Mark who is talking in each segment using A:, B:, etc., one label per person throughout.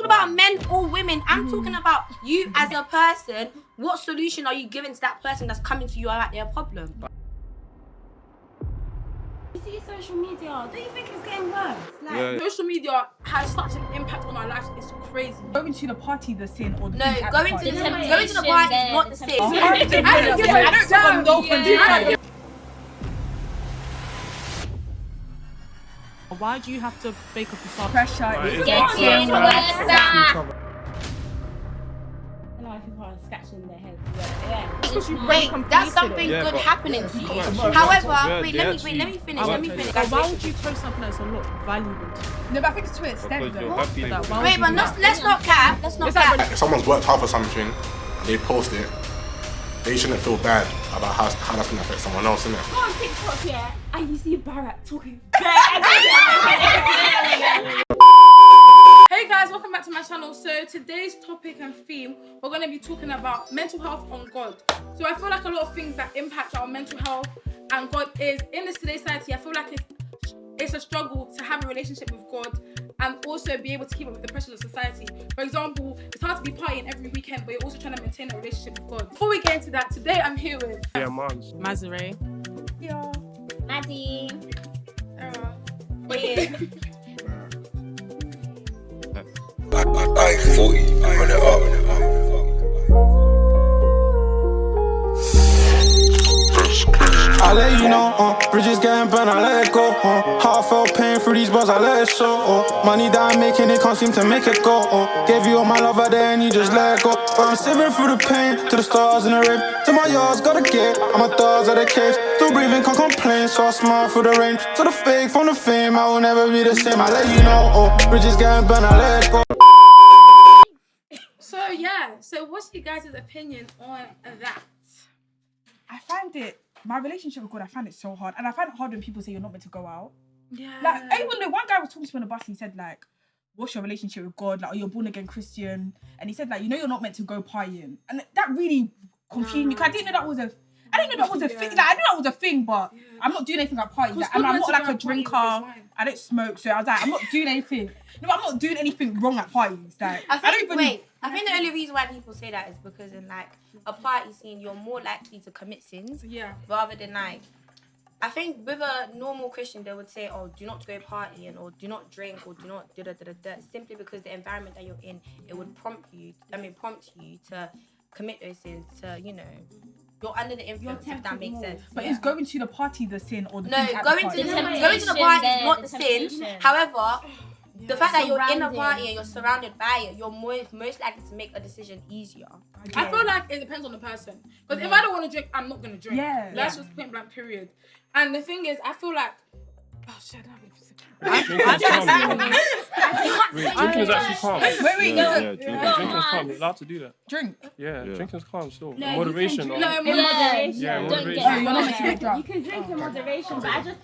A: talking about men or women. I'm talking about you as a person. What solution are you giving to that person that's coming to you about their problem?
B: You see social media, don't you think it's getting worse? Like,
C: social media has such an impact on our lives, it's crazy.
D: Going to the party the sin or the
A: No,
D: things at
A: going
D: the
A: to the
D: party?
A: party is not the sin.
D: I don't give a
C: Why do you have to fake a facade?
D: pressure.
B: it's getting worse. I know people are scratching their heads.
A: Wait, that's something good happening to you. However, wait, let me finish.
C: Why would you post something that's not valuable to you?
D: No, but I think it's to an extent though.
A: Wait, but let's not cap. Let's not cap.
E: If someone's worked hard for something, they post it, they shouldn't feel bad about how that's going to affect someone else, innit?
B: Go on TikTok, yeah, and you see Barack talking.
C: Hey guys, welcome back to my channel. So today's topic and theme, we're going to be talking about mental health on God. So I feel like a lot of things that impact our mental health and God is, in this today's society, I feel like it's a struggle to have a relationship with God and also be able to keep up with the pressures of society. For example, it's hard to be partying every weekend, but you're also trying to maintain a relationship with God. Before we get into that, today I'm here with Mazare,
B: Maddie.
F: I 40, run it up.
G: I let you know, bridges getting burnt, I let it go, heartfelt pain through these bars, I let it show, money that I'm making, it can't seem to make it go, gave you all my love out there and you just let it go, but I'm sipping through the pain, to the stars in the rain, to my yards, gotta get, all my thoughts out of the cage, still breathing, can't complain, so I smile through the rain, to the fake, from the fame, I will never be the same, I let you know, bridges getting burnt, I let it go.
C: So yeah, so what's you guys' opinion on that?
D: I find it, my relationship with God, I find it so hard. And I find it hard when people say you're not meant to go out.
C: Yeah.
D: Like, even though one guy was talking to me on the bus, he said, like, what's your relationship with God? Like, are you a born again Christian? And he said, like, you know, you're not meant to go partying. And that really confused me, because I didn't know that was a thing. Like, I knew that was a thing, but I'm not doing anything like parties. Like, and I'm not like a drinker. I don't smoke, so I was like, I'm not doing anything. No, I'm not doing anything wrong at parties. Like, I
A: think the only reason why people say that is because in like a party scene, you're more likely to commit sins.
C: Yeah.
A: Rather than like, I think with a normal Christian, they would say, oh, do not go partying or do not drink or do not da-da-da-da-da, simply because the environment that you're in, it would prompt you to commit those sins, to, you know, you're under the influence, if that makes sense.
D: But is going to the party the sin or the
A: No,
D: things at the
A: going
D: party?
A: to the party is not the sin. However, the fact that you're in a party and you're surrounded by it, you're most likely to make a decision easier.
C: I feel like it depends on the person. Because if I don't want to drink, I'm not going to drink.
D: Yeah.
C: That's just point blank period. And the thing is, I feel like, oh shit,
H: Drinking is actually calm. Drinking's calm. You're allowed to do that.
D: Drink?
H: Yeah, drinking's calm still.
B: No,
H: moderation.
B: moderation.
H: Yeah,
B: Don't
H: moderation.
B: get
D: You're not meant to get drunk.
B: You can drink in moderation, but hold on.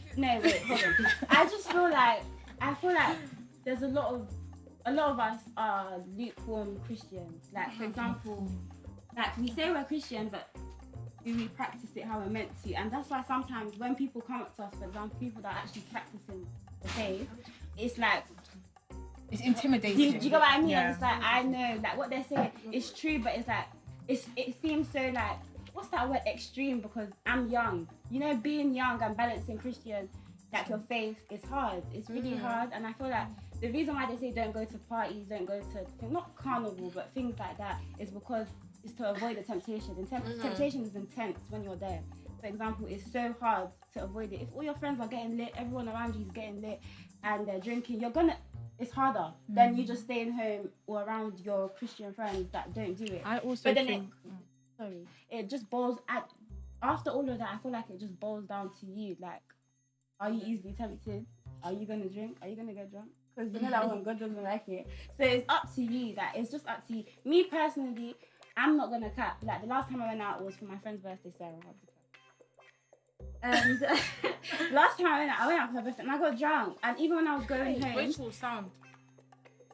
B: I just feel like there's a lot of us are lukewarm Christians. Like, for example, like we say we're Christian, but do we practice it how we're meant to? And that's why sometimes when people come up to us, for example, people that are actually practicing the faith, it's like,
D: it's intimidating.
B: Do you get what I mean?
D: Yeah.
B: It's like, I know, like what they're saying is true, but it's like, it seems so like, what's that word, extreme, because I'm young. You know, being young and balancing Christian, like your faith, is hard. It's really hard. And I feel like the reason why they say don't go to parties, don't go to, not carnival, but things like that, is because it's to avoid the temptation. And temptation is intense when you're there. For example, it's so hard to avoid it. If all your friends are getting lit, everyone around you is getting lit, and they're drinking, it's harder than you just staying home or around your Christian friends that don't do it.
C: I also think...
B: it just boils... After all of that, I feel like it just boils down to you. Like, are you easily tempted? Are you going to drink? Are you going to get drunk? Because you know that one, God doesn't like it. So it's up to you. Like, it's just up to you. Me personally, I'm not going to cap. Like, the last time I went out was for my friend's birthday, Sarah. And last time I went out for her birthday and I got drunk. And even when I was going home...
C: Rachel, sound.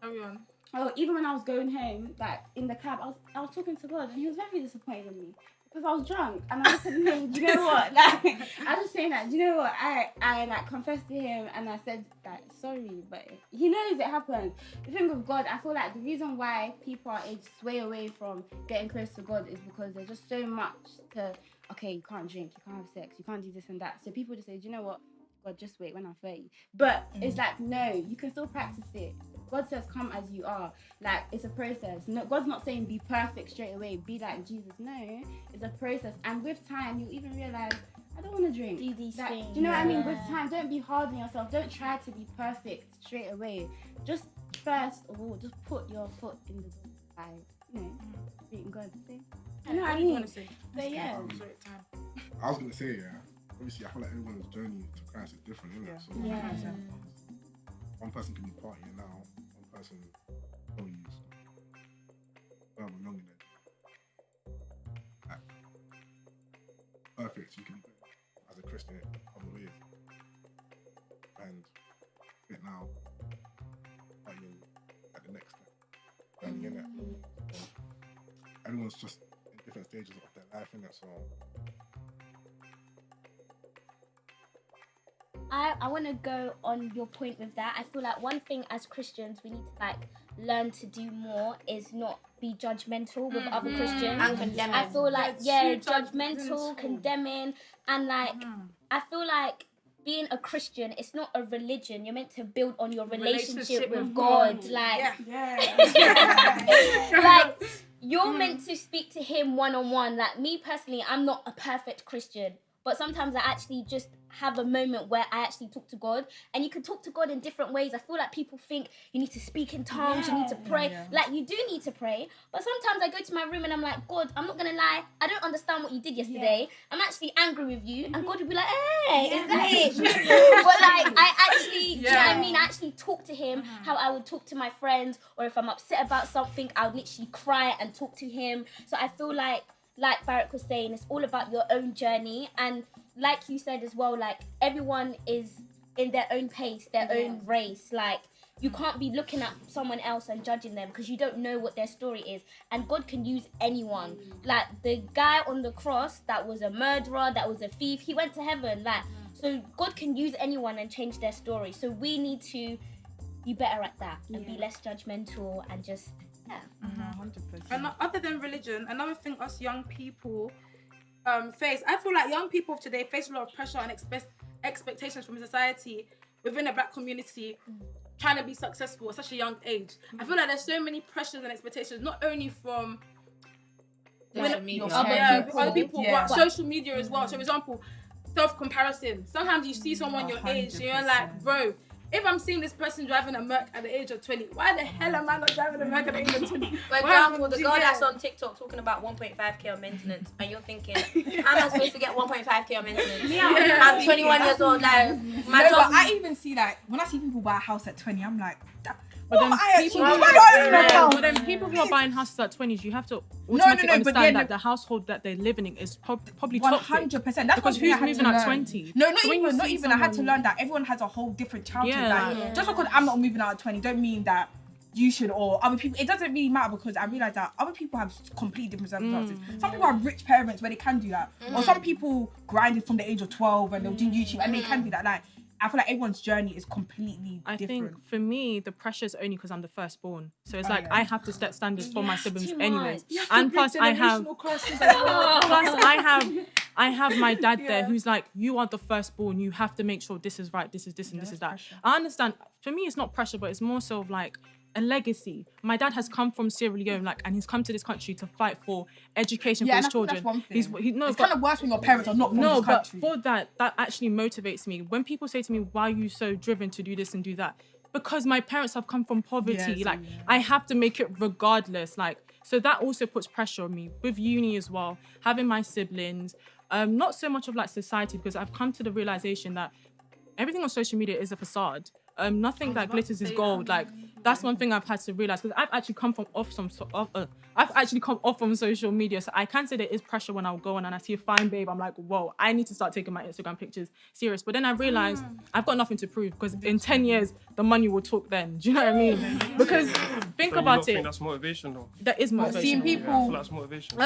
C: Carry on.
B: Oh, even when I was going home, like, in the cab, I was talking to God and he was very disappointed in me. because I was drunk and I said to him, do you know what? Like, I was saying that, do you know what? I like confessed to him and I said that sorry, but he knows it happened. The thing with God, I feel like the reason why people are sway away from getting close to God is because there's just so much to, okay, you can't drink, you can't have sex, you can't do this and that. So people just say, do you know what? God, just wait when I'm 30. But it's like, no, you can still practice it. God says, come as you are. Like, it's a process. No, God's not saying be perfect straight away, be like Jesus. No, it's a process. And with time, you'll even realize, I don't want to drink.
A: Do these things.
B: Do you know what I mean? With time, don't be hard on yourself. Don't try to be perfect straight away. Just first of all, just put your foot in the door by, being God. I know what I mean. So yeah.
E: I was gonna say, obviously I feel like everyone's journey to Christ is different, isn't it? So one person can be partying now, one person don't use further along in it. Like, perfect, you can be as a Christian in other ways. And fit now partying at the next step. And in it. So, everyone's just in different stages of their life, innit? So
I: I want to go on your point with that. I feel like one thing as Christians we need to like learn to do more is not be judgmental with other Christians
A: and condemning.
I: I feel like judgmental, condemning, and like I feel like being a Christian, it's not a religion. You're meant to build on your relationship with God. Like, like you're meant to speak to Him one-on-one. Like me personally, I'm not a perfect Christian, but sometimes I actually just have a moment where I actually talk to God, and you can talk to God in different ways. I feel like people think you need to speak in tongues, you need to pray. Like you do need to pray, but sometimes I go to my room and I'm like, God, I'm not gonna lie, I don't understand what you did yesterday. I'm actually angry with you, and God will be like, hey, is that it? But like I actually, do you know what I mean? I actually talk to Him how I would talk to my friends, or if I'm upset about something, I would literally cry and talk to Him. So I feel like Barak was saying, it's all about your own journey, and like you said as well, like everyone is in their own pace, their own race. Like you can't be looking at someone else and judging them because you don't know what their story is, and God can use anyone. Like the guy on the cross that was a murderer, that was a thief, he went to heaven. Like so God can use anyone and change their story. So we need to be better at that and be less judgmental and just
D: 100%.
C: And other than religion, another thing us young people face, I feel like young people of today face a lot of pressure and expectations from society within the black community, trying to be successful at such a young age. I feel like there's so many pressures and expectations, not only from other people, but social media as well. So for example, self-comparison. Sometimes you see someone your age and you're like, bro, if I'm seeing this person driving a Merc at the age of 20, why the hell am I not driving a Merc at the age of 20?
A: For example, the girl that's on TikTok talking about 1.5k on maintenance, and you're thinking, how am I supposed to get 1.5k on maintenance? I'm 21 years old, like, my job.
D: But I even see, like, when I see people buy a house at 20, I'm like,
H: But then people who are buying houses at 20s, you have to automatically understand that the household that they're living in is probably toxic.
D: 100%. That's
H: because who's moving at 20?
D: No, not even. I had to learn that everyone has a whole different childhood. Just because I'm not moving out at 20, don't mean that you should, or other people. It doesn't really matter, because I realize that other people have completely different circumstances. Some people have rich parents where they can do that, or some people grinded from the age of 12 and they'll do YouTube and they can do that. Like, I feel like everyone's journey is completely different. I think
H: for me, the pressure is only because I'm the firstborn. So it's I have to set standards for my siblings anyway. And plus I have my dad there who's like, you are the firstborn. You have to make sure this is right, this is this, and this is that. Pressure. I understand. For me, it's not pressure, but it's more so of like a legacy. My dad has come from Sierra Leone, and he's come to this country to fight for education for his children. That's one thing.
D: It's kind of worse when your parents are not from this country.
H: But for that actually motivates me. When people say to me, why are you so driven to do this and do that? Because my parents have come from poverty. I have to make it regardless. So that also puts pressure on me. With uni as well, having my siblings, not so much of society, because I've come to the realization that everything on social media is a facade. Nothing that glitters is gold. That's one thing I've had to realize, because I've actually come from off from social media, so I can say there is pressure when I'll go on and I see a fine babe. I'm like, whoa, I need to start taking my Instagram pictures serious. But then I realized I've got nothing to prove, because in 10 years the money will talk then. Do you know what I mean? Because think about it.
J: That's motivation, though.
H: That is motivation.
D: Seeing people.
J: Yeah, I feel that's motivation.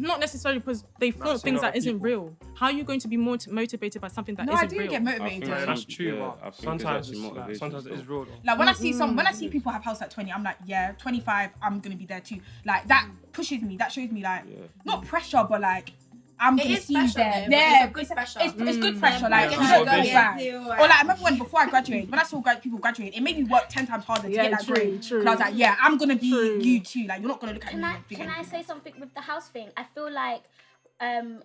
H: Not necessarily, because they flaunt things that isn't real. How are you going to be more motivated by something that isn't real?
D: I do get motivated.
J: That's true,
K: I
J: but
K: think
J: sometimes
K: it's actually motivation
J: sometimes it is real, though.
D: Like when I see people have house at 20, I'm like, yeah, 25, I'm gonna be there too. Like that pushes me. That shows me like not pressure, but like I'm gonna see you there.
A: It's a good pressure.
D: It's good pressure. Like
J: Yeah,
D: you don't go
J: motivation.
D: back. Or like I remember when before I graduated, when I saw people graduate, it made me work 10 times harder to get that grade. Because I was like, yeah, I'm gonna be you too. Like you're not gonna look at me.
I: Can I say something with the house thing? I feel like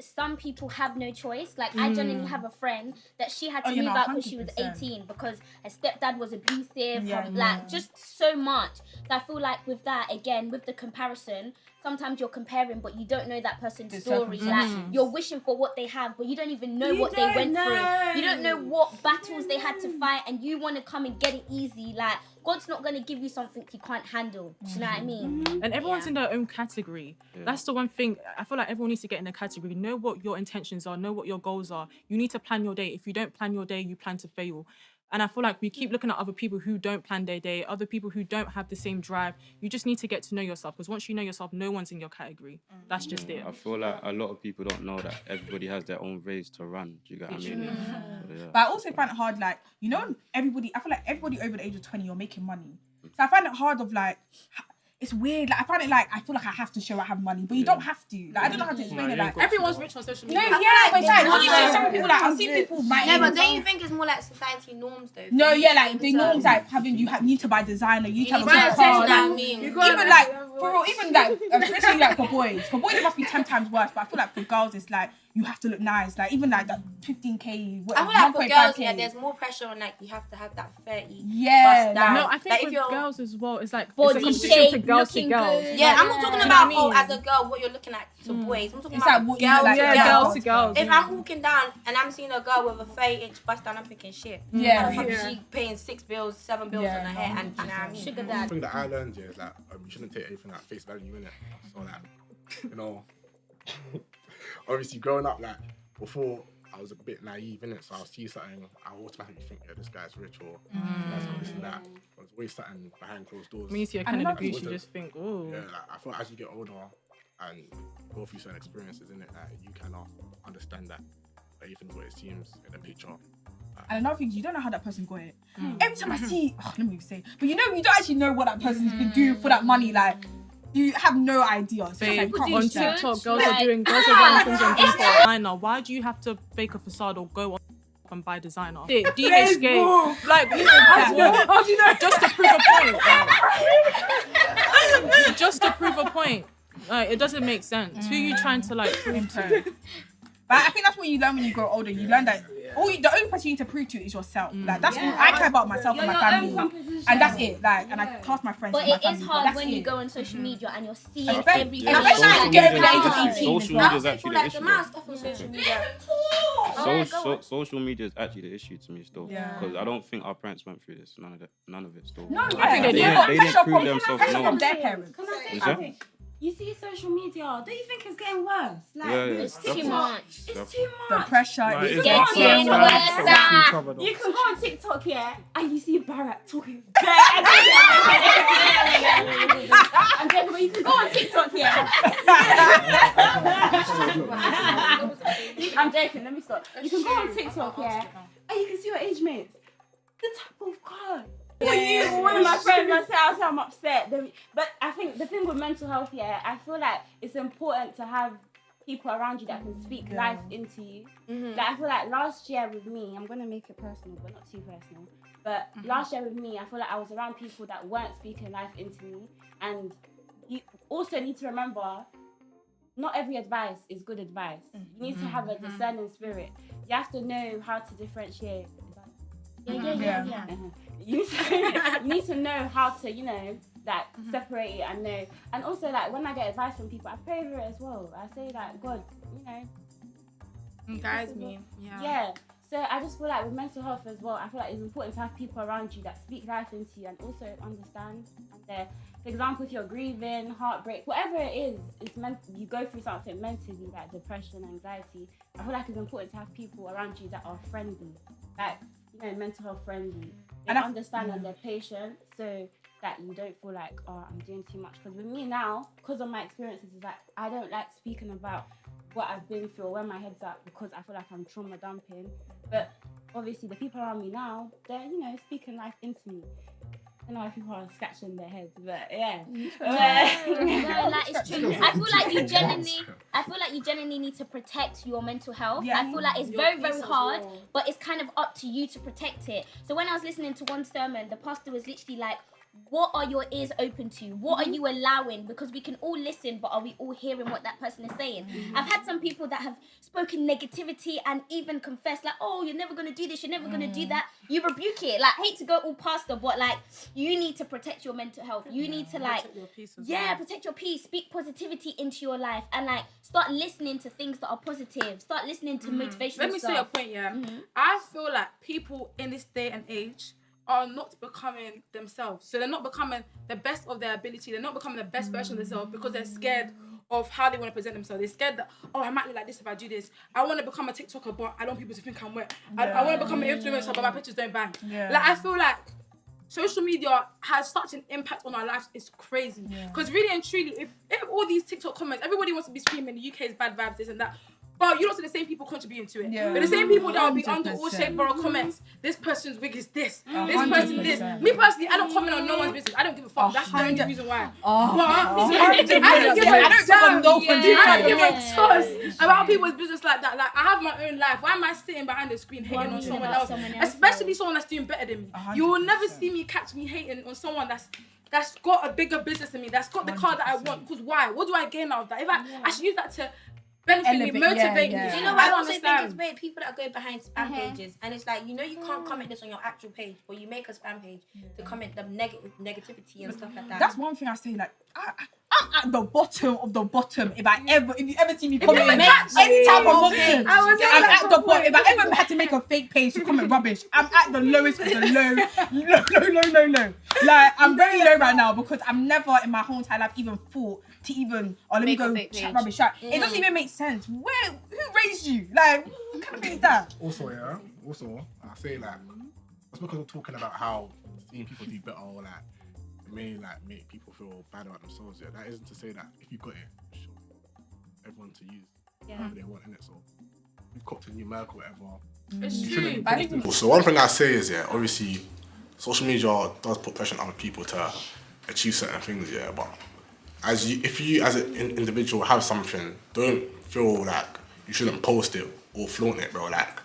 I: some people have no choice. Like I genuinely have a friend that she had to move out because she was 18 because her stepdad was abusive, like just so much. So I feel like with that, again, with the comparison, sometimes you're comparing but you don't know that person's story. Like you're wishing for what they have but you don't even know what they went through. You don't know what battles they had to fight and you want to come and get it easy. Like God's not going to give you something you can't handle. Do you know what I mean?
H: And everyone's in their own category. That's the one thing. I feel like everyone needs to get in a category. Know what your intentions are. Know what your goals are. You need to plan your day. If you don't plan your day, you plan to fail. And I feel like we keep looking at other people who don't plan their day, other people who don't have the same drive. You just need to get to know yourself, because once you know yourself, no one's in your category. That's just it.
K: I feel like a lot of people don't know that everybody has their own race to run. Do you get what I mean? So,
D: But I also find it hard, like, you know, I feel like everybody over the age of 20, you're making money. So I find it hard of like, it's weird. Like I find it like I feel like I have to show I have money, but you don't have to. Like I don't know how to explain it. Like
C: Everyone's rich on social media.
D: but it's like when you see some people, like I've seen people.
A: But don't you think it's more like society norms though?
D: No, yeah, like the norms like having you need to buy designer, you need to have a
A: buy
D: good
A: a
D: car.
A: thing,
D: Like,
A: you
D: even like for real, even like especially like for boys it must be 10 times worse. But I feel like for girls it's like you have to look nice. Like even like that 15k.
A: I feel like for girls, yeah, there's more pressure on like you have to have that 30.
D: Yeah,
A: bust down.
H: No, I think
A: like,
H: with girls as well, it's like
I: Body
H: it's a competition
I: shape,
H: to girls to
I: looking
H: girls.
I: good.
A: Yeah, I'm not talking
H: Do you
A: about
H: know what I mean?
A: as a girl what you're looking at to boys. I'm talking
D: It's
A: about
D: like what you
A: girls
D: look like
A: to
H: girls
A: girls.
H: to girls.
A: If I'm walking down and I'm seeing a girl with a 30-inch bust down, I'm thinking shit.
D: Yeah.
A: She paying 6 bills, 7 bills on her hair, and do you know what I mean?
I: Sugar
E: The
I: dad.
E: thing that I learned is like you shouldn't take everything at face value, innit? So like, you know, obviously growing up, like before I was a bit naive, innit? So I'll see something, I automatically think, yeah, this guy's rich or this and this and that. There's always something behind closed doors.
H: When you see a Canada Goose, you just think, oh.
E: Yeah, like I feel like as you get older and go through certain experiences, innit, you cannot understand that everything's what it seems in the picture.
D: And another thing, you don't know how that person got it. Every time I see, let me even say, but you know, you don't actually know what that person's been doing for that money. Like, you have no idea. So
H: Babe,
D: it's like,
H: on TikTok, girls are running things on people. Designer. Why do you have to fake a facade or go on and buy designer? DHK, like, how do you know? Just to prove a point. Just to prove a point. Like, it doesn't make sense. Who are you trying to like prove to?
D: But I think that's what you learn when you grow older. You learn that the only person you need to prove to is yourself. Like that's all I care about myself and my family, and that's it. Like, and I class my friends.
I: But
D: as my
I: it
D: family,
I: is
D: but
I: hard
D: that's
I: when
D: it.
I: you go on social media and you're seeing
D: Especially-
I: everything.
D: especially
K: social
D: you get over the
K: media-
D: age of 18
K: social
A: I
K: media is
A: also
K: actually
A: feel
K: the
A: like
K: issue.
A: the amount of stuff on social media.
K: Social media is actually the issue to me still, because I don't think our parents went through this. None of it still.
D: No,
H: I think they did.
K: They didn't prove themselves.
D: Pressure from
K: No.
D: their parents.
B: Can I say
K: Is that?
B: something? You see social media, don't you think it's getting worse? Like,
K: Yeah,
I: It's too
K: definitely.
I: much.
B: it's too
D: The
B: much.
D: pressure
J: Like,
D: is
J: it's
I: getting
J: up to us to
I: worse.
J: have to each other, though.
B: You can go on TikTok, yeah, and you see Barack talking. I'm joking, but you can go on TikTok, yeah. I'm joking, let me stop. You can go on TikTok, yeah, and you can see your age mates. The type of car. One of my friends must say, I'm upset. But I think the thing with mental health, yeah, I feel like it's important to have people around you that can speak life into you. Like, I feel like last year with me, I'm going to make it personal, but not too personal. But last year with me, I feel like I was around people that weren't speaking life into me. And you also need to remember, not every advice is good advice. You need to have a discerning spirit. You have to know how to differentiate.
I: Yeah.
B: You need to know how to, you know, like separate it and know. And also, like, when I get advice from people, I pray over it as well. I say, like, God, you know,
C: Guys, me.
B: yeah. So I just feel like with mental health as well, I feel like it's important to have people around you that speak life into you and also understand. And for example, if you're grieving, heartbreak, whatever it is, you go through something mentally, like depression, anxiety. I feel like it's important to have people around you that are friendly, like, you know, mental health friendly. They understand and they're patient, so that you don't feel like, oh, I'm doing too much. Because with me now, because of my experiences, is that I don't like speaking about what I've been through or where my head's at because I feel like I'm trauma dumping. But obviously the people around me now, they're, you know, speaking life into me. I know if people are scratching their heads, but yeah.
I: No, that is true. I feel like you genuinely need to protect your mental health. I feel like it's very, very hard, but it's kind of up to you to protect it. So when I was listening to one sermon, the pastor was literally like, what are your ears open to? What are you allowing? Because we can all listen, but are we all hearing what that person is saying? I've had some people that have spoken negativity and even confessed like, oh, you're never going to do this, you're never going to do that. You rebuke it. Like, I hate to go all pastor, but like, you need to protect your mental health. You need to like, protect your peace as well. Protect your peace. Speak positivity into your life and like, start listening to things that are positive. Start listening to motivational stuff.
C: Let me say a point, I feel like people in this day and age are not becoming themselves. So they're not becoming the best of their ability. They're not becoming the best version of themselves because they're scared of how they want to present themselves. They're scared that, oh, I might look like this if I do this. I want to become a TikToker, but I don't want people to think I'm wet. I want to become an influencer, but my pictures don't bang. Like, I feel like social media has such an impact on our lives. It's crazy. Because really and truly, if all these TikTok comments, everybody wants to be screaming, the UK is bad vibes, this and that. But you don't see the same people contributing to it. But the same people that will be under all shade borough comments. This person's wig is this. This person this. Me personally, I don't comment on no one's business. I don't give a fuck. That's the only reason why. I don't give a toss about people's business like that. Like, I have my own life. Why am I sitting behind the screen hating on someone else? Especially someone that's doing better than me. You will never see me catch me hating on someone that's got a bigger business than me. That's got the car that I want. Because why? What do I gain out of that? If I should use that to benefit me, motivate me.
A: Do you know what I also think it's weird? People that go behind spam pages and it's like, you know, you can't comment this on your actual page, but you make a spam page to comment the negativity and stuff like that.
D: That's one thing I say, like, I'm at the bottom of the bottom. If you ever see me comment any type of nonsense, I'm at the bottom. If I ever had to make a fake page to comment rubbish, I'm at the lowest of the low. Like, I'm very low right now because I've never in my whole entire life even thought to even, let me go chat rubbish. It doesn't even make sense. Who raised you? Like, what kind of thing is that?
E: Also, I say like, just because we're talking about how seeing people do better or like, it may like make people feel bad about themselves. That isn't to say that if you got it, show everyone to use whatever they want in it. So you've copped a new Merc or whatever.
C: It's true.
E: So one thing I say is obviously social media does put pressure on other people to achieve certain things, but if you as an individual have something, don't feel like you shouldn't post it or flaunt it, bro. Like,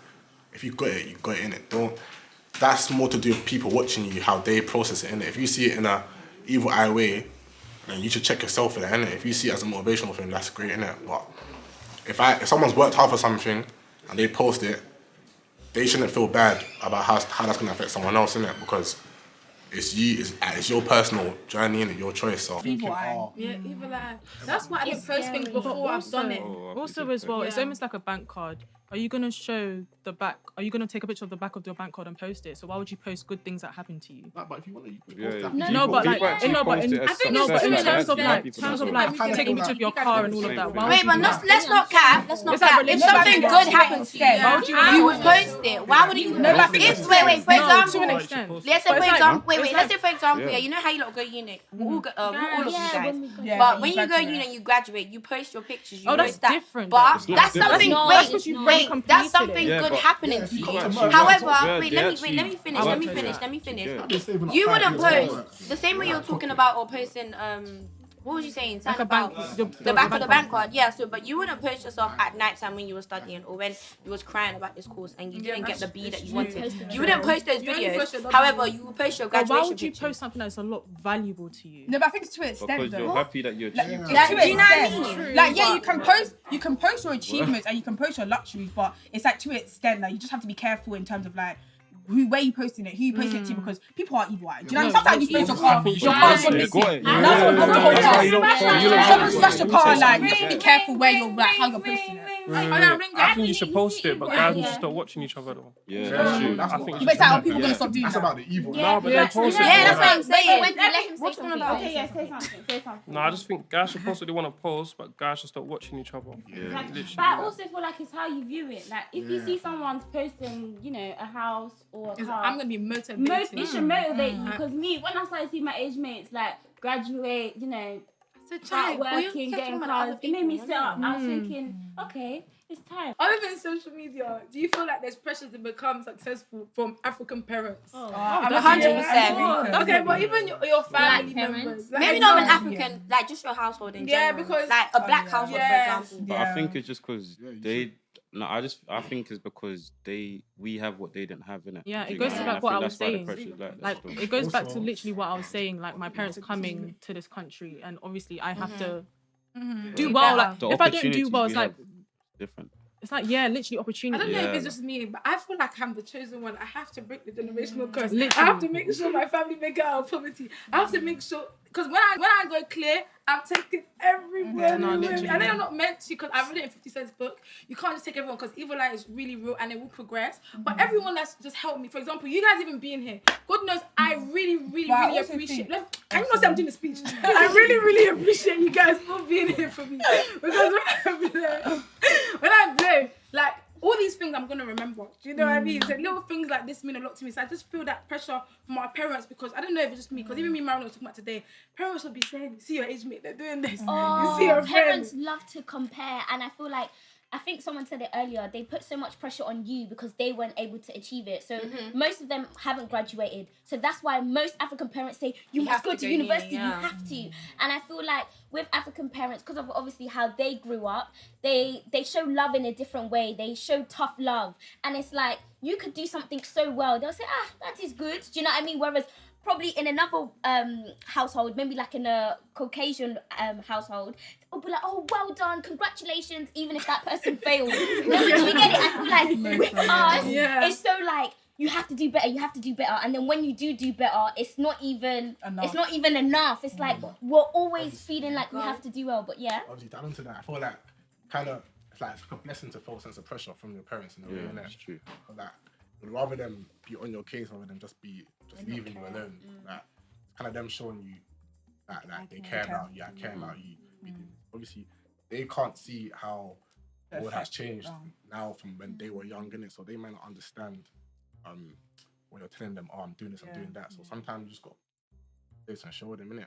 E: if you got it, you got it in it. That's more to do with people watching you, how they process it in it. If you see it in a evil eye way, then you should check yourself for that, innit? If you see it as a motivational thing, that's great, innit? But if someone's worked hard for something and they post it, they shouldn't feel bad about how that's gonna affect someone else, innit? Because it's your personal journey and your choice. So
C: evil eye. That's why I didn't post things before I've done it.
H: Also as well, it's almost like a bank card. Are you gonna show the back? Are you gonna take a picture of the back of your bank card and post it? So why would you post good things that happen to you?
E: But if you want to,
H: terms of like taking a picture of your car and all of that.
A: Wait, but let's not cap. If something good happens to you, you would post it. Why would you? Wait. For example, let's say for example, you know how you lot go uni, all of you guys. But when you go uni and you graduate, you post your pictures. You post that.
H: But
A: that's something. That's something good happening to you. However, let me finish. You wouldn't post the same way you're talking about or posting what was you saying?
H: Like
A: the back of the bank card. Yeah, but you wouldn't post yourself at night time when you were studying or when you was crying about this course and you didn't get the B that you wanted. You wouldn't post those videos. However, you will post your graduation.
H: Why would you post something that's a lot valuable to you?
D: No, but I think it's to an extent
K: because
D: though.
K: You're happy that you're
A: do you know what I mean?
D: Like, you can post your achievements and you can post your luxuries, but it's like to an extent that you just have to be careful in terms of like where you posting it, who you posting it to, because people are evil. Do you know? Sometimes you post your car's gone missing. Someone smashed your car, like you have to be careful where you're how you're posting it.
J: I think you should post it, but guys need to
B: Yeah.
J: stop watching each other though.
K: Yeah, that's true.
E: That's
J: I
E: not
J: think
E: what
J: you
D: But
J: should
D: it's like,
J: do
D: are people
J: that.
D: gonna stop doing
E: That's
D: that?
E: about the evil.
J: No, but then post it.
A: Yeah, that's what I'm saying.
B: Let him say
D: What's
B: something.
D: going on?
B: Okay, yeah, say something.
J: No, I just think guys should post what they want to post, but guys should stop watching each other.
B: Like,
J: Literally.
B: but I also feel like it's how you view it. Like if you see someone's posting, you know, a house or a car,
C: I'm gonna be motivated.
B: it should motivate you. Because me, when I started seeing my age mates like graduate, you know, start working, getting cars, it made me sit up. I was thinking, okay, it's time.
C: Other than social media, do you feel like there's pressure to become successful from African parents?
A: I'm
H: definitely.
A: 100%.
C: Okay, but even your family
I: Black
C: members.
I: parents.
C: Like,
A: Maybe not an African, like just your household in
C: Yeah,
A: general.
C: because-
A: like a black household,
C: Yes.
A: for example.
K: But I think it's just because
E: Yeah, you
K: they. No, I think it's because we have what they didn't have in it.
H: Yeah, it goes to like what I was saying. Like
K: Like,
H: it goes back to
E: Also-
H: literally what I was saying. Like my parents coming to this country, and obviously I have to
C: Mhm.
H: do
A: Do
H: well.
A: better.
H: Like
K: the
H: if I don't do
K: opportunities
H: well,
K: we
H: it's like
K: have different.
H: it's like yeah, literally
C: I
H: opportunity.
C: don't know if
K: Yeah.
C: it's just me, but I feel like I'm the chosen one. I have to break the generational curse.
H: Literally.
C: I have to make sure my family make it out of poverty. I have to make sure, because when I go clear, I'm taking everyone.
H: Yeah, no,
C: with me.
H: literally.
C: And then I'm not meant to, because I've read it in 50 Cent's book. You can't just take everyone, because evil eye is really real and it will progress. But everyone that's just helped me, for example, you guys even being here, God knows I really, really,
D: But I
C: really
D: also
C: appreciate.
D: think-
C: Can you not say I'm doing a speech? I really, really appreciate you guys for being here for me, because when I'm there, like, all these things I'm gonna remember. Do you know what I mean? So little things like this mean a lot to me. So I just feel that pressure from our parents, because I don't know if it's just me, because even me and Marion were talking about today, parents will be saying, you see your age mate, they're doing this.
I: Oh,
C: you see your
I: parents
C: friends.
I: love to compare, and I feel like I think someone said it earlier. They put so much pressure on you because they weren't able to achieve it. So most of them haven't graduated. So that's why most African parents say you must
A: have
I: go
A: to
I: to
A: go uni,
I: university.
A: yeah.
I: You have to. And I feel like with African parents, because of obviously how they grew up, they show love in a different way. They show tough love, and it's like you could do something so well. They'll say, that is good. Do you know what I mean? Whereas probably in another household, maybe like in a Caucasian household, they'll be like, oh, well done, congratulations, even if that person failed. Do you get it? I feel like with us, it's so like, you have to do better, and then when you do better, it's not even enough. It's like we're always feeling like we have to do well, but yeah.
E: Obviously, to add on to that, I feel like kind of it's like a blessing to feel a sense of pressure from your parents in a way,
K: Yeah,
E: innit?
K: that's true.
E: Like, rather than be on your case, rather than just leaving you alone. Like, it's kind of them showing you that they care about you, I care about you. Obviously, they can't see how the world has changed now from when they were young, innit? So they might not understand when you're telling them, oh, I'm doing this, I'm doing that. So sometimes you just got this and show them, innit?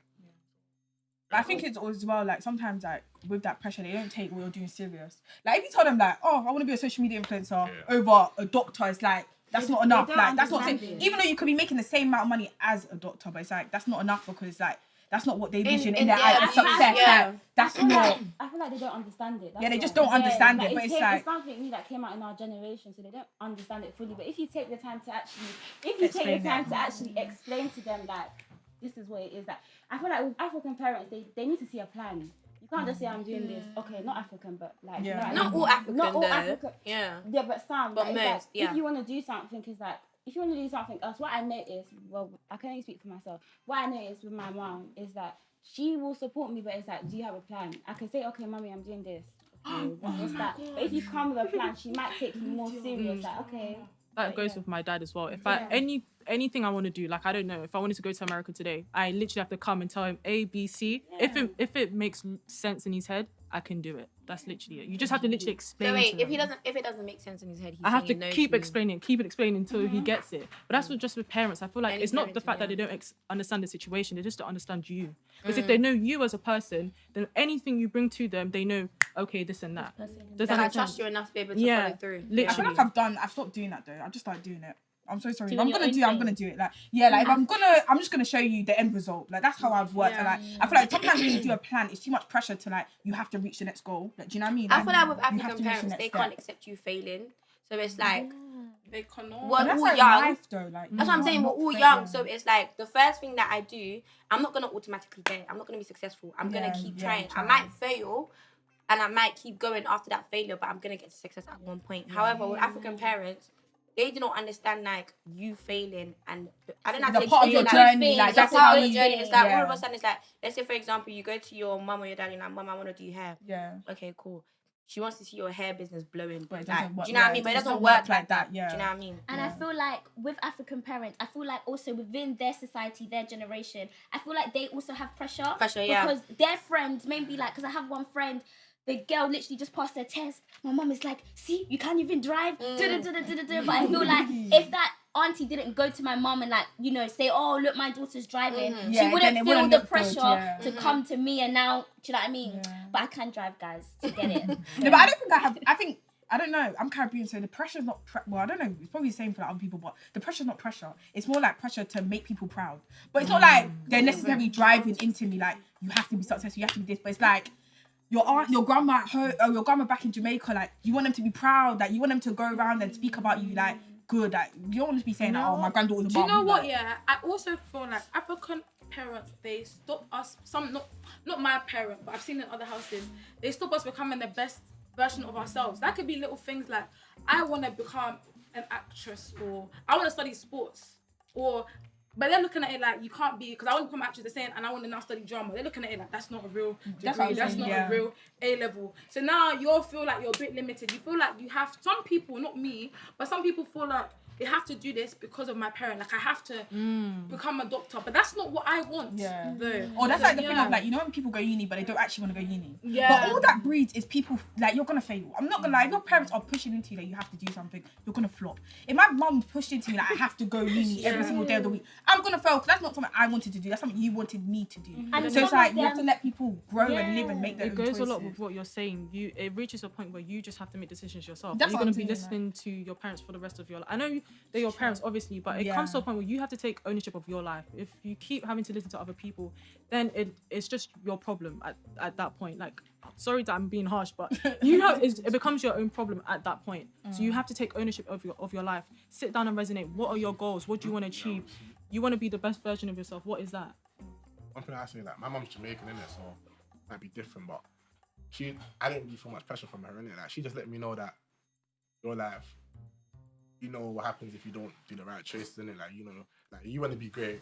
D: I think it's as well, like, sometimes, like, with that pressure, they don't take what you're doing serious. Like, if you tell them, like, oh, I want to be a social media influencer over a doctor, it's like, that's not enough. Like, that's not saying, even though you could be making the same amount of money as a doctor, but it's like, that's not enough, because it's like, that's not what they vision in their eyes of success. Like, that's not.
B: I feel like they don't understand it.
D: Yeah, they just don't understand it, but it's like.
B: It's something new that came out in our generation, so they don't understand it fully. But if you take the time to actually, explain to them, like, this is what it is, that I feel like with African parents, they need to see a plan. You can't just say I'm doing this. Okay, not African, but like you know what I
A: Not
B: mean?
A: all African,
B: Not all
A: though.
B: African.
A: Yeah.
B: Yeah, but some.
A: But
B: Like, it's
A: most,
B: like,
A: yeah.
B: if you want to do something, it's like if you want to do something else. What I noticed, well, I can only speak for myself. What I noticed with my mom is that she will support me, but it's like, do you have a plan? I can say, okay, mommy, I'm doing this. Okay, what's that? But if you come with a plan, she might take you more serious. Like, okay.
H: That goes with my dad as well. If I anything I want to do, like I don't know, if I wanted to go to America today, I literally have to come and tell him A, B, C. If it makes sense in his head, I can do it. That's literally it. You just have to literally explain.
A: So wait,
H: to
A: if
H: him.
A: it doesn't make sense in his head,
H: I have to
A: no
H: keep
A: you.
H: explaining until he gets it. But that's just with parents. I feel like
A: Any
H: it's not the
A: parent,
H: fact that
A: yeah.
H: they don't understand the situation. They just don't understand you. Because if they know you as a person, then anything you bring to them, they know, okay, this and that. Does that
A: I
H: make
A: trust
H: sense?
A: you enough to be able to
H: Yeah,
A: follow through.
D: I feel
H: literally.
D: like I've stopped doing that though. I just started doing it. I'm so sorry. If
I: Doing
D: I'm
I: your
D: gonna
I: own
D: do it, I'm
I: thing.
D: gonna do it. Like, yeah, like if I'm just gonna show you the end result. Like that's how I've worked. And like I feel like sometimes when you do a plan, it's too much pressure to like you have to reach the next goal. Like, do you know what I mean?
A: I feel like with
D: you have
A: African
D: to reach the
A: parents,
D: next
A: they
D: step.
A: can't accept you failing. So it's like,
C: They cannot.
A: we're
D: But that's
A: all
D: like
A: young.
D: life though. Like
A: That's what I'm saying. We're all
D: not
A: young,
D: failing.
A: so it's like the first thing that I do, I'm not gonna automatically get it. I'm not gonna be successful. I'm gonna keep trying. I might fail, and I might keep going after that failure, but I'm gonna get to success at one point. However, with African parents, they do not understand like you failing, and I don't know how
D: The
A: to
D: part of your
A: explain, like,
D: journey, like
A: that's
D: that's
A: part
D: how
A: of the
D: you
A: journey. It's like all of
D: yeah.
A: a sudden, it's like, let's say for example, you go to your mum or your dad, and like, mum, I want to do hair.
D: Yeah.
A: Okay, cool. she wants to see your hair business blowing.
D: But it
A: Like,
D: doesn't work.
A: do you know what I mean? But it doesn't work like that.
D: Yeah.
A: Do you know what I mean?
I: And I feel like with African parents, I feel like also within their society, their generation, I feel like they also have pressure.
A: Pressure, yeah.
I: Because their friends, maybe like, because I have one friend, the girl literally just passed her test. My mom is like, see, you can't even drive. But I feel like if that auntie didn't go to my mom and like, you know, say, oh, look, my daughter's driving, she wouldn't feel the pressure to come to me. And now, do you know what I mean? Yeah. But I can drive, guys. To get it.
D: No, but I don't think I have. I don't know. I'm Caribbean, so the pressure's not. Well, I don't know. It's probably the same for like other people, but the pressure's not pressure. It's more like pressure to make people proud. But it's not like they're necessarily driving into me like you have to be successful, you have to be this. But it's like your aunt, your grandma at home, or your grandma back in Jamaica. Like you want them to be proud. Like you want them to go around and speak about you like good. Like you don't want to be saying, "Oh, my granddaughter's a
C: Do you know what?
D: Like,
C: Yeah, I also feel like African parents, they stop us. Some not my parent, but I've seen in other houses. They stop us becoming the best version of ourselves. That could be little things like I want to become an actress, or I want to study sports, but they're looking at it like you can't be, because I want to become an actress. They're saying, and I want to now study drama. They're looking at it like that's not a real degree, that's not a real A level. So now you feel like you're a bit limited. You feel like you have, some people, not me, but some people feel like they have to do this because of my parent. Like I have to become a doctor, but that's not what I want.
D: Yeah.
C: Though.
D: Or that's like the thing of like, you know when people go uni but they don't actually want to go uni.
C: Yeah.
D: But all that breeds is people like you're gonna fail. I'm not gonna lie, if your parents are pushing into you that you have to do something, you're gonna flop. If my mum pushed into me that I have to go uni every single day of the week, I'm gonna fail because that's not something I wanted to do. That's something you wanted me to do.
I: And
D: so it's like you have to let people grow and live and make their own
H: choices. It goes a lot
D: choices.
H: with what you're saying. It reaches a point where you just have to make decisions yourself.
D: That's
H: you're
D: what
H: gonna
D: I'm
H: be
D: saying,
H: listening to your parents for the rest of your life. I know they're your parents, obviously, but it comes to a point where you have to take ownership of your life. If you keep having to listen to other people, then it's just your problem at that point. Like, sorry that I'm being harsh, but it becomes your own problem at that point. So you have to take ownership of your life. Sit down and resonate. What are your goals? What do you want to achieve? You want to be the best version of yourself. What is that?
E: One thing I say, like, my mum's Jamaican, innit, so it might be different, but I didn't really feel much pressure from her, innit? Like, she just let me know that your life, you know what happens if you don't do the right choices, innit? Like, you know, like, you want to be great,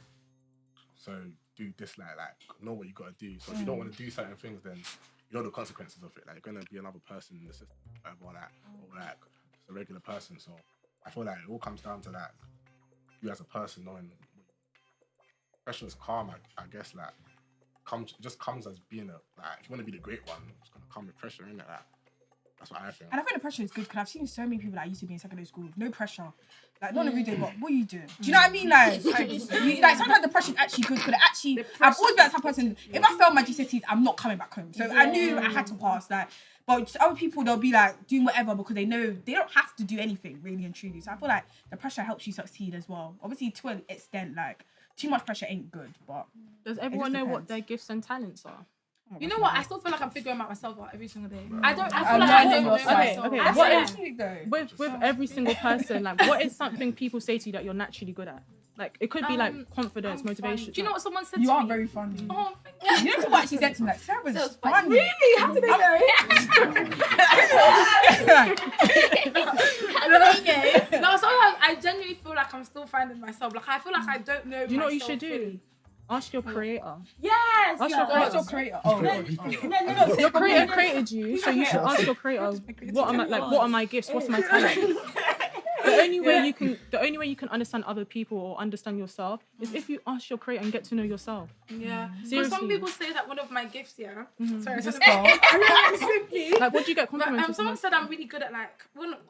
E: so do this, like, know what you got to do. So if you don't want to do certain things, then you know the consequences of it. Like, you're going to be another person in the system, or just a regular person. So I feel like it all comes down to, like, you as a person knowing pressure is calm, I guess, like, comes as being if you want to be the great one, it's going to come with pressure, innit? Like, that's what I think.
D: And I think the pressure is good because I've seen so many people that used to be in secondary school with no pressure. Like, not every day, but what are you doing? Do you know what I mean? Like, sometimes the pressure is actually good because I've always been that type of person. If I fail my GCSEs, I'm not coming back home. So I knew I had to pass. Like, but other people, they'll be like doing whatever because they know they don't have to do anything really and truly. So I feel like the pressure helps you succeed as well. Obviously, to an extent, like too much pressure ain't good. But
H: does everyone know what their gifts and talents are?
C: You know what? I still feel like I'm figuring out myself out every single day. I feel like I don't know myself.
H: Okay. What is with every single person? Like, what is something people say to you that you're naturally good at? Like, it could be like confidence, motivation.
C: Do you know what someone said to me?
D: You are very funny.
C: Oh,
D: you know what she said to me? Like, Sarah's funny.
C: Really? How did they know? No, sometimes I genuinely feel like I'm still finding myself. Like, I feel like I don't know.
H: Do you know what you should do? Ask your creator.
I: Yes.
H: Ask your creator. Oh, your creator created you, so you should ask your creator. What are my gifts? What's my talent? The only way you can understand other people or understand yourself is if you ask your creator and get to know yourself.
C: Yeah.
H: Seriously.
C: But some people say that one of my gifts, Sorry,
D: just go.
H: Like, what do you get compliments?
C: Someone said I'm really good at not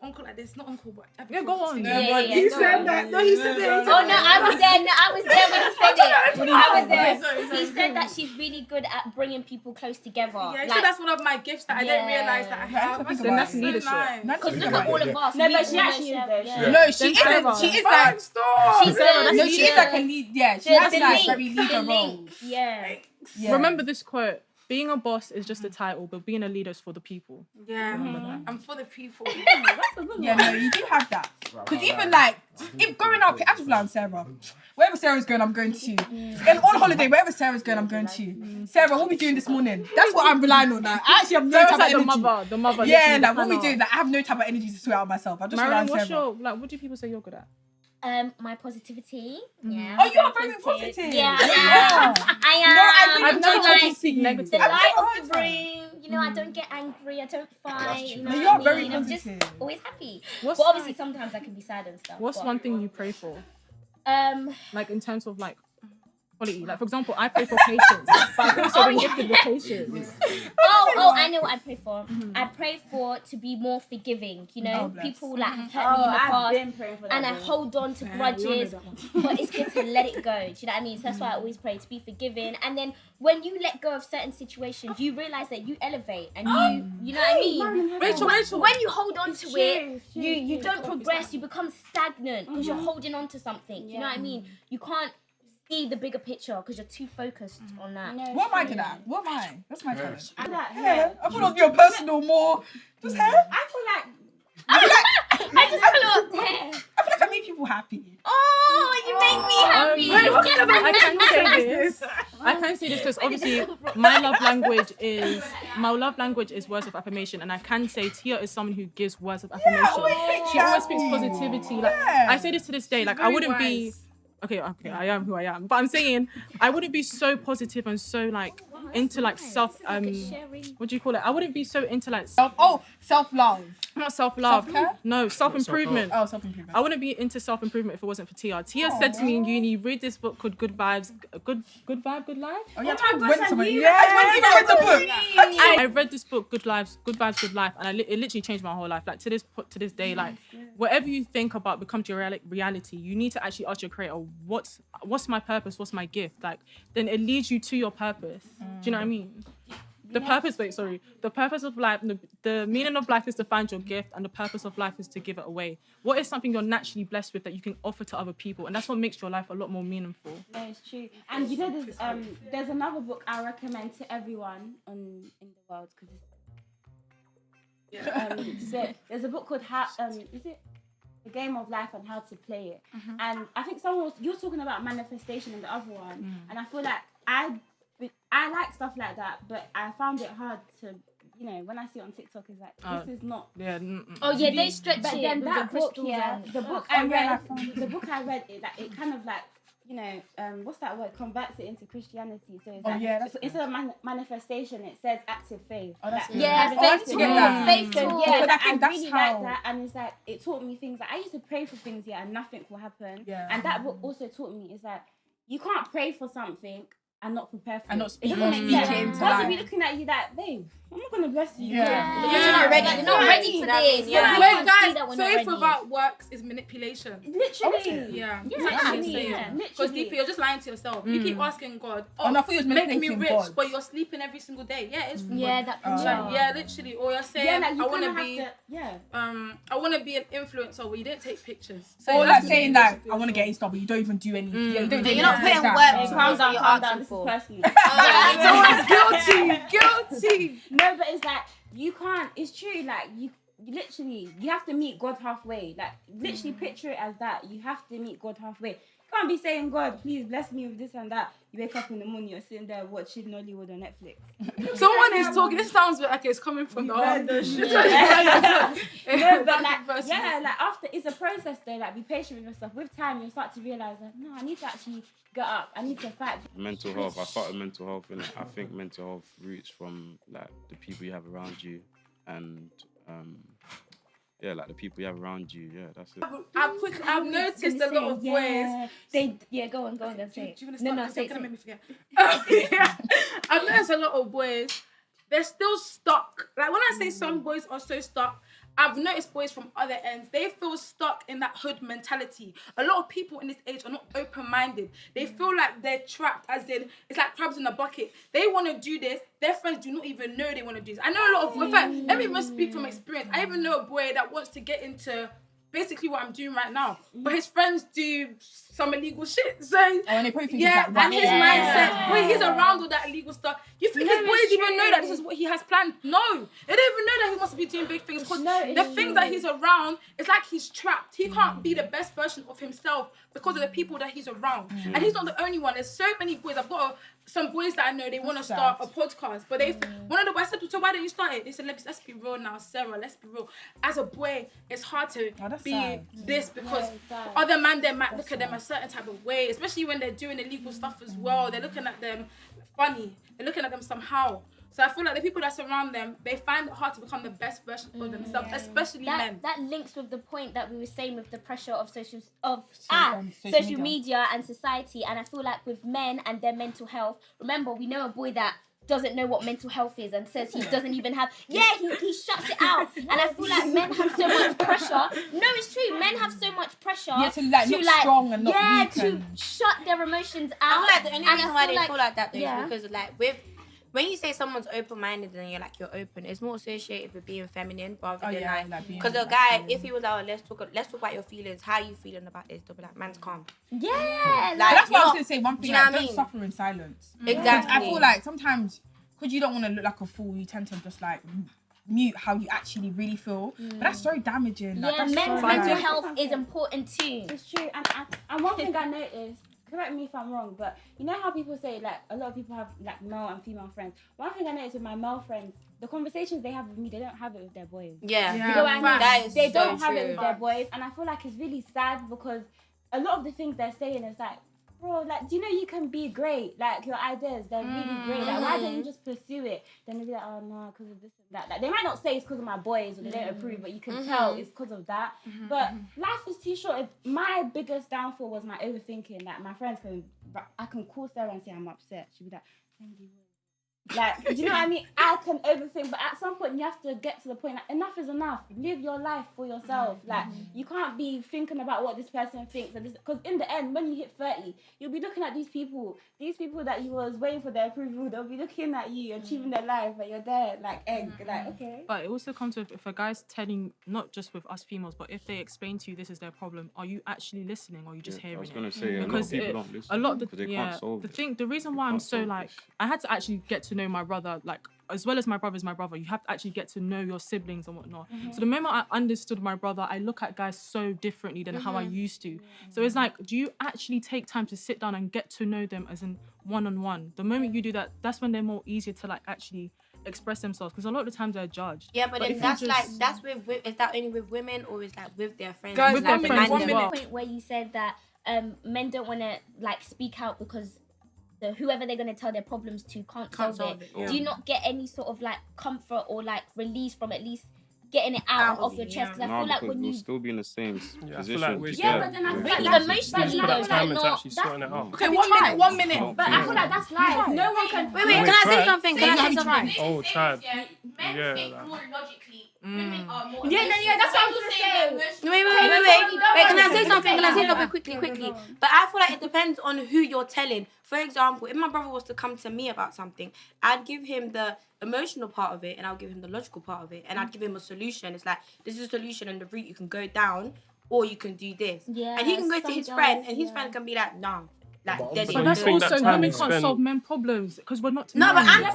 C: uncle like this, not uncle, but
H: go on.
C: He said that. No, he said that.
I: Oh no, I was there. No, I was there when he said it. I was there. He said that she's really good at bringing people close together.
C: Yeah, he said that's one of my gifts that I didn't realise that I have.
H: Then that's leadership.
I: Because look at all of us.
B: No, but she actually is though.
D: No, she isn't. She is like. She is like a lead. Yeah, she has like very leader role.
I: Yeah.
H: Remember this quote: "Being a boss is just a title, but being a leader is for the people."
C: Yeah, I'm for the people.
D: Yeah, no, you do have that. Because even like, if going out, I just rely on Sarah. Wherever Sarah's going, I'm going to. And on holiday, wherever Sarah's going, I'm going to. Sarah, what are we doing this morning? That's what I'm relying on now. I actually have no type of energy.
H: The mother.
D: Yeah, like what we doing? Like, I have no type of energy to sort out myself. I just rely on
H: Marilyn,
D: Sarah.
H: what do people say you're good at?
I: My positivity. Yeah.
D: Oh, you are very positive.
I: Yeah, I am.
D: No, I
H: I've never heard you speak
I: The
H: negative.
I: light of the brain. You know, I don't get angry. I don't fight. You know
D: No, you
I: what
D: are
I: I
D: very
I: mean? I'm just
D: positive.
I: always happy.
H: What's
I: But obviously, sometimes I can be sad and stuff.
H: What's
I: but,
H: one thing you pray for?
I: Like
H: in terms of like quality. Like for example, I pray for patience, but I've also been gifted with patience.
I: I know what I pray for. I pray for to be more forgiving. You know, people like have hurt me in the past,
B: been praying for that.
I: and I hold on to grudges. But it's good to let it go. Do you know what I mean? So that's why I always pray to be forgiving. And then when you let go of certain situations, you realize that you elevate, and you know what I mean.
C: Rachel.
I: When you hold on to it, you don't progress. You become stagnant because you're holding on to something. You know what I mean? You can't see the bigger picture because you're too focused on that.
D: What am I good at? What am I? That's my challenge.
B: Hair.
D: I thought of your personal more. Just hair.
B: I feel like
I: I just love hair.
D: I feel like I make people happy.
I: Oh, you make me happy.
H: I can say this. I can say this because obviously my love language is words of affirmation, and I can say Tia is someone who gives words of affirmation. She always speaks positivity. Like I say this to this day. Like I wouldn't be. Okay, I am who I am. But I'm saying I wouldn't be so positive and so like into like self what do you call it? I wouldn't be so into like
D: self-love.
H: Not self-love.
D: Self-care?
H: No, self-improvement.
D: Oh, self-improvement.
H: I wouldn't be into self-improvement if it wasn't for Tia. Tia said to me in uni, read this book called Good Vibes, Good Vibe, Good Life.
D: Oh yeah, I went somewhere. Yeah, I read the book.
H: I read this book, Good Vibes, Good Life, and it literally changed my whole life. Like to this day, like whatever you think about becomes your reality. You need to actually ask your creator, what's my purpose? What's my gift? Like then it leads you to your purpose. Do you know what I mean? The purpose of life, the meaning of life is to find your gift, and the purpose of life is to give it away. What is something you're naturally blessed with that you can offer to other people? And that's what makes your life a lot more meaningful.
B: No, it's true. And you know, there's another book I recommend to everyone in the world because so there's a book called is it The Game of Life and How to Play It? And I think you're talking about manifestation in the other one, and I feel like I like stuff like that, but I found it hard to, when I see it on TikTok, it's like, this is not.
H: Yeah.
I: Oh yeah, they stretch
B: but
I: it.
B: then
I: with
B: that
I: the
B: book,
I: crystals
B: the book I read, it kind of like, what's that word? Converts it into Christianity. So it's it's a manifestation. It says active faith.
D: Oh, that's good.
I: faith
D: to get that.
I: Faith
B: So
I: talk.
B: I really like that, and it's like it taught me things. Like I used to pray for things, and nothing will happen.
D: Yeah.
B: And that book also taught me is that you can't pray for something and not prepare for it.
D: And not
B: It
D: speak
B: doesn't make
D: it
B: sense.
D: into
B: God will
D: life.
B: be looking at you like, babe, I'm not gonna bless you.
D: Yeah.
I: Because you're not ready. You're not ready for this.
A: Yeah.
C: Wait, guys, faith without works is manipulation.
B: Literally.
C: Yeah.
B: Literally.
C: Because deep, you're just lying to yourself. You keep asking God,
D: Oh, no, I thought you was
C: make me
D: manipulating
C: rich,
D: God.
C: but you're sleeping every single day. Yeah, it's from
I: Yeah,
C: God.
I: that can
C: Like, yeah, literally. Or you're saying,
B: Yeah, like you
C: I want to
B: kinda
C: be,
B: have to,
C: I want to be an influencer, but you didn't take pictures. So
D: Or
C: that's
D: like saying
C: manipulation
D: that I want to get Insta, but you don't even do anything. You don't do
A: You're not
D: anything
A: putting
D: like
A: work
D: that.
A: towards what you're
B: calm down.
A: asking
B: This is
A: for.
B: personal.
C: guilty.
B: No, but it's like you can't. It's true. Like you literally, you have to meet God halfway. Like literally, picture it as that. You have to meet God halfway. You can't be saying, God, please bless me with this and that. You wake up in the morning, you're sitting there watching Nollywood on Netflix.
C: Someone is talking. This sounds like it's coming from the heart.
B: No, but like, after it's a process though. Like, be patient with yourself. With time, you'll start to realize that no, I need to actually get up. I need to fight.
K: Mental health. I started mental health, and I think mental health roots from like the people you have around you, and like the people you have around you. Yeah, that's it.
C: I've noticed a lot of boys.
I: Go on, say it.
C: Do you want to start?
I: No,
C: Because
I: say
C: you're gonna
I: it.
C: make me forget. I've noticed a lot of boys. They're still stuck. Like when I say some boys are so stuck, I've noticed boys from other ends, they feel stuck in that hood mentality. A lot of people in this age are not open-minded. They feel like they're trapped, as in, it's like crabs in a bucket. They want to do this. Their friends do not even know they want to do this. I know a lot of, in fact, let me even speak from experience. I even know a boy that wants to get into basically what I'm doing right now. But his friends do some illegal shit. So
D: and they probably think
C: and his mindset, when he's around all that illegal stuff, you think his boys even know that this is what he has planned? No. They don't even know that he wants to be doing big things, because the things that he's around, it's like he's trapped. He can't be the best version of himself because of the people that he's around. And he's not the only one. There's so many boys. I've got some boys that I know, they want to start a podcast, but one of the boys said, so why don't you start it? They said, let's be real now, Sarah, let's be real. As a boy, it's hard to be this because other men, they might look at them a certain type of way, especially when they're doing illegal stuff as well. They're looking at them funny. They're looking at them somehow. So I feel like the people that surround them, they find it hard to become the best version of themselves, especially men.
I: That links with the point that we were saying with the pressure of social media and society. And I feel like with men and their mental health, remember, we know a boy that doesn't know what mental health is and says he doesn't even have, he shuts it out. And I feel like men have so much pressure. No, it's true. Men have so much pressure
D: to look strong and not weak.
I: To shut their emotions out.
A: I feel like the only reason why they feel like that though is because like when you say someone's open-minded and you're open, it's more associated with being feminine rather than because a guy, if he was like, let's talk about your feelings, how are you feeling about this? They'll be like, man's calm.
I: Yeah,
D: but that's what I was gonna say. One thing, don't suffer in silence.
A: Exactly.
D: I feel like sometimes because you don't want to look like a fool, you tend to just mute how you actually really feel. But that's so damaging.
I: That's mental health is important too.
B: It's true, and one thing I noticed. Correct me if I'm wrong, but you know how people say a lot of people have male and female friends. One thing I noticed with my male friends, the conversations they have with me, they don't have it with their boys.
A: Yeah.
B: You know what I mean?
A: That is
B: they don't
A: so
B: have
A: true.
B: it with their boys, and I feel like it's really sad because a lot of the things they're saying is bro, do you know you can be great? Your ideas, they're really great. Why don't you just pursue it? Then they'll be like, oh no, because of this and that. They might not say it's because of my boys or they don't approve, but you can tell it's because of that. But life is too short. My biggest downfall was my overthinking. My friends I can call Sarah and say I'm upset. She'll be like, thank you. Do you know what I mean? I can overthink, but at some point you have to get to the point enough is enough. Live your life for yourself. You can't be thinking about what this person thinks, because in the end, when you hit 30, you'll be looking at these people that you was waiting for their approval. They'll be looking at you, achieving their life, but you're there egg. Okay.
H: But it also comes with if a guy's telling, not just with us females, but if they explain to you this is their problem, are you actually listening or are you just hearing it?
K: I was gonna say
H: because
K: a lot of people don't listen because they can't solve it.
H: The reason why I'm so I had to actually get to know my brother, as well as my brother's my brother, you have to actually get to know your siblings and whatnot. So the moment I understood my brother, I look at guys so differently than how I used to. So it's do you actually take time to sit down and get to know them as in one-on-one? The moment you do that, that's when they're more easier to actually express themselves, because a lot of the times they're judged.
A: Yeah, but then that's that's with is that only with women or is that with their friends?
H: Guys, with their friends.
I: 1 minute point where you said that men don't want to speak out because whoever they're going to tell their problems to can't solve it. Do you not get any sort of comfort or release from at least getting it out of your chest? Because I feel like when you
K: still be in the same position.
I: but then I feel like emotionally
J: put that time into actually sorting it out.
C: Okay, 1 minute.
B: But I feel like that's life. No one can.
A: Wait, can I say something?
J: Oh, tried.
L: Men think more logically. Women are more.
B: Yeah, that's what I was gonna say.
A: Wait, can I say something? Can I say something quickly? But I feel like it depends on who you're telling. For example, if my brother was to come to me about something, I'd give him the emotional part of it and I'll give him the logical part of it, and I'd give him a solution. It's this is a solution and the route you can go down, or you can do this. Yeah, and he can go to his friend and his friend can be like, nah.
H: But that's also women can't solve men problems because we're not.
A: No, but I'm not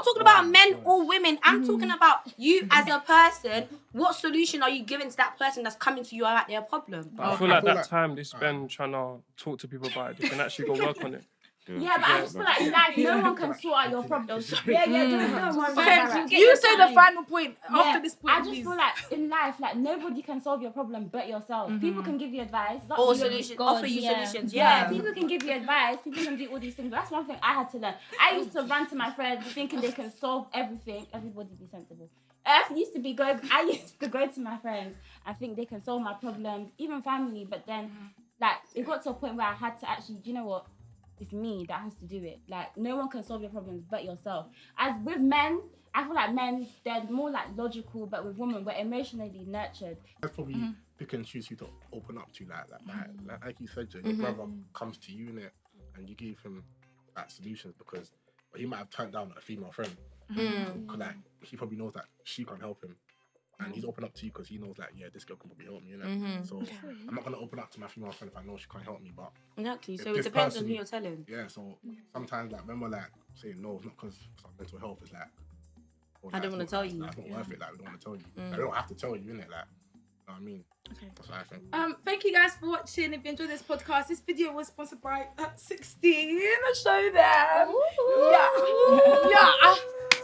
A: talking about men or women. I'm talking about you as a person. What solution are you giving to that person that's coming to you about their problem?
J: I feel like that time they spend trying to talk to people about it, they can actually go work on it.
B: Yeah, but I just feel like in life, no one can sort out your problems. Yeah, don't worry.
C: Okay, you say the final point after this point.
B: I just feel like in life, nobody can solve your problem but yourself. People can give you advice.
A: Or solutions. Offer you solutions.
B: Yeah, people can give you advice. People can do all these things. But that's one thing I had to learn. I used to run to my friends thinking they can solve everything. Everybody be sensible. I used to go to my friends and think they can solve my problems, even family. But then, it got to a point where I had to actually, do you know what? It's me that has to do it. No one can solve your problems but yourself. As with men, I feel like men, they're more logical, but with women, we're emotionally nurtured.
E: That's probably pick and choose who to open up to. Like you said, Joe, your brother comes to you in it, and you give him solutions because he might have turned down a female friend because he probably knows that she can't help him. And he's open up to you because he knows this girl can probably help me, innit? So I'm not going to open up to my female friend if I know she can't help me, but...
A: Exactly, so it depends on who you're telling.
E: Yeah, so sometimes when we're saying no, it's not because of mental health, it's
A: I don't want to tell you.
E: It's not worth it, we don't want to tell you. I don't have to tell you, innit? what I mean?
C: Okay.
E: That's what I think.
C: Thank you guys for watching. If you enjoyed this podcast, this video was sponsored by 16. I'll show them. Yeah.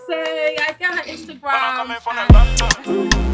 C: So guys, go on Instagram.